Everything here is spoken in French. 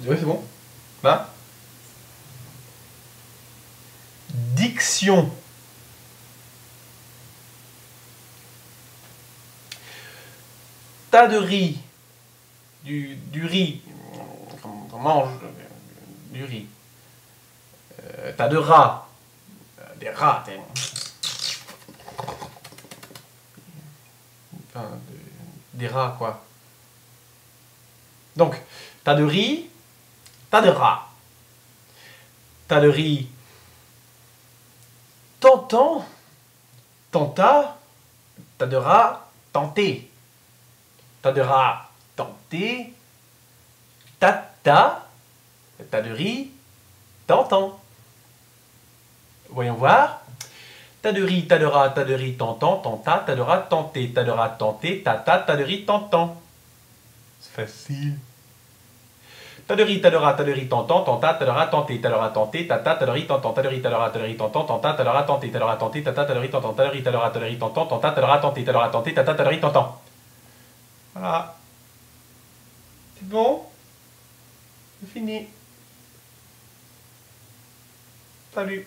Oui, c'est bon. Là. Diction. Tas de riz. Du riz. On mange du riz. Tas de rats. Des rats. Enfin, des rats, quoi. Donc, tas de riz, tas de rats. Tas de riz. Tentant, tenta, tas de rats, tenté. Tas de rats, tenté. Tata, tas de riz, tentant. Voyons voir. Tas de riz, tas de rats, tas de riz, tentant, tenta, tas de rats, tenté, tas de rats, tenté, tata, tas de riz, tentant. C'est facile. Tas de riz, tas de rats, tas de riz, tentant, tenta, tas de rats, tenté, tas de rats, tenté, tata, tas de riz, tentant, tas de riz, tas de rats, tas de riz, tentant, tenta, tas de rats, tenté, tas de rats, tenté, tata, tas de riz, tentant, tas de riz, tas de rats, tas de riz, tentant, tenta, tas de rats, tenté, tas de rats, tenté, tata, tas de riz, tentant. Voilà. C'est bon? C'est fini. Salut.